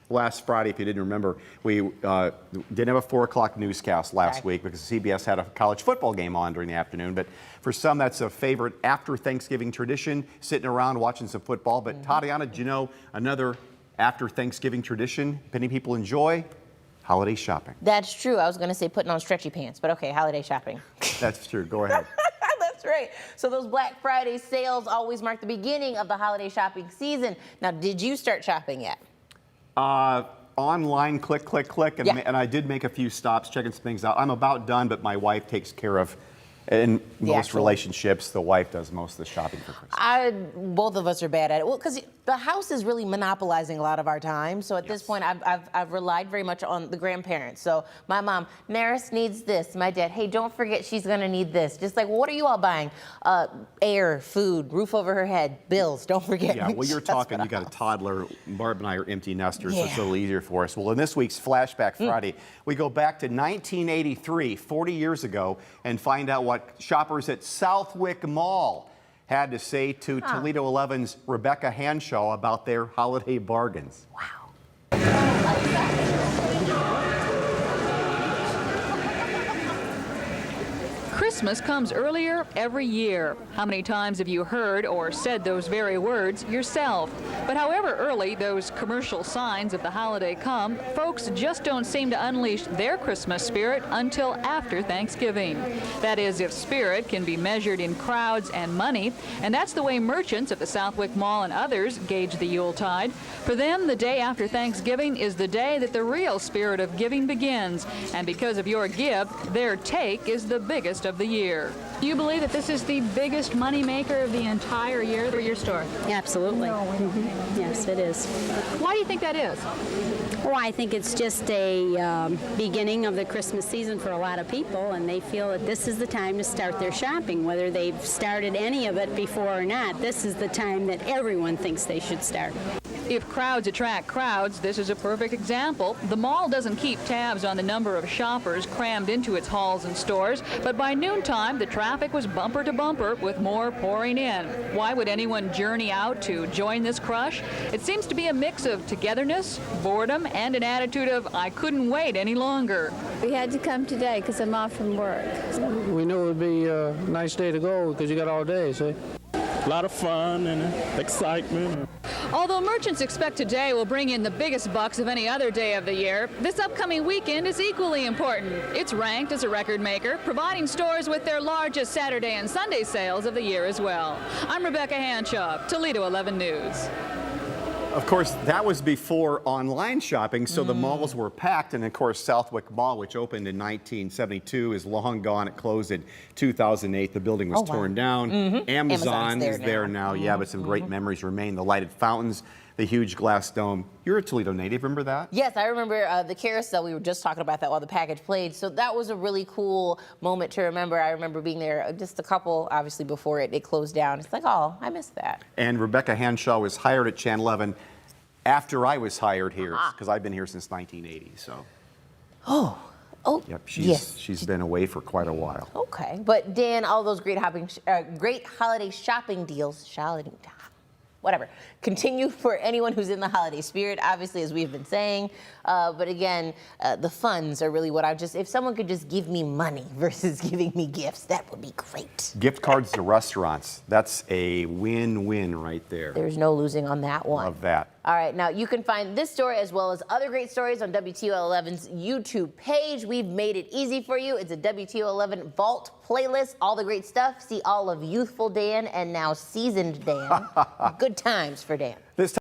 last Friday, if you didn't remember, we didn't have a 4 o'clock newscast last week because CBS had a college football game on during the afternoon. But for some, that's a favorite after Thanksgiving tradition, sitting around watching some football. But Tatiana, do you know another after Thanksgiving tradition many people enjoy? Holiday shopping. That's true. I was going to say putting on stretchy pants, but okay, holiday shopping. That's true. Go ahead. That's right. So those Black Friday sales always mark the beginning of the holiday shopping season. Now, did you start shopping yet? Online, click, click, click, and I did make a few stops, checking some things out. I'm about done, but my wife takes care of, in most relationships, the wife does most of the shopping for Christmas. Both of us are bad at it. Well, because the house is really monopolizing a lot of our time. So at this point, I've relied very much on the grandparents. So my mom, Maris needs this. My dad, hey, don't forget she's going to need this. Just like, well, what are you all buying? Air, food, roof over her head, bills. Don't forget. Yeah, well, you're talking, you got a toddler. Barb and I are empty nesters, so it's a little easier for us. Well, in this week's Flashback Friday, we go back to 1983, 40 years ago, and find out what shoppers at Southwyck Mall had to say to Toledo 11's Rebecca Hanshaw about their holiday bargains. Wow. Christmas comes earlier every year. How many times have you heard or said those very words yourself? But however early those commercial signs of the holiday come, folks just don't seem to unleash their Christmas spirit until after Thanksgiving. That is, if spirit can be measured in crowds and money, and that's the way merchants at the Southwyck Mall and others gauge the Yuletide. For them, the day after Thanksgiving is the day that the real spirit of giving begins, and because of your gift, their take is the biggest of the year. Do you believe that this is the biggest money maker of the entire year for your store? Absolutely. Yes, it is. Why do you think that is? Well, I think it's just a beginning of the Christmas season for a lot of people, and they feel that this is the time to start their shopping. Whether they've started any of it before or not, this is the time that everyone thinks they should start. If crowds attract crowds, this is a perfect example. The mall doesn't keep tabs on the number of shoppers crammed into its halls and stores, but by noontime, the traffic was bumper to bumper with more pouring in. Why would anyone journey out to join this crush? It seems to be a mix of togetherness, boredom, and an attitude of, I couldn't wait any longer. We had to come today because I'm off from work. We knew it would be a nice day to go because you got all day, see? A lot of fun and excitement. Although merchants expect today will bring in the biggest bucks of any other day of the year, this upcoming weekend is equally important. It's ranked as a record maker, providing stores with their largest Saturday and Sunday sales of the year as well. I'm Rebecca Hanshaw, Toledo 11 News. Of course, that was before online shopping, so the malls were packed. And of course, Southwyck Mall, which opened in 1972, is long gone. It closed in 2008. The building was torn down. Amazon is there now. Yeah, but some great memories remain. The lighted fountains, the huge glass dome. You're a Toledo native, remember that? Yes, I remember the carousel. We were just talking about that while the package played. So that was a really cool moment to remember. I remember being there just a couple, obviously, before it closed down. It's like, oh, I missed that. And Rebecca Hanshaw was hired at Channel 11 after I was hired here, because I've been here since 1980. So. Oh. Yep, she's been away for quite a while. Okay, but Dan, all those great holiday shopping deals, whatever, continue for anyone who's in the holiday spirit, obviously, as we've been saying. But again, the funds are really what if someone could just give me money versus giving me gifts, that would be great. Gift cards to restaurants, that's a win-win right there. There's no losing on that one. Love that. All right, now you can find this story as well as other great stories on WTO11's YouTube page. We've made it easy for you. It's a WTO11 Vault playlist, all the great stuff. See all of youthful Dan and now seasoned Dan. Good times for Dan. This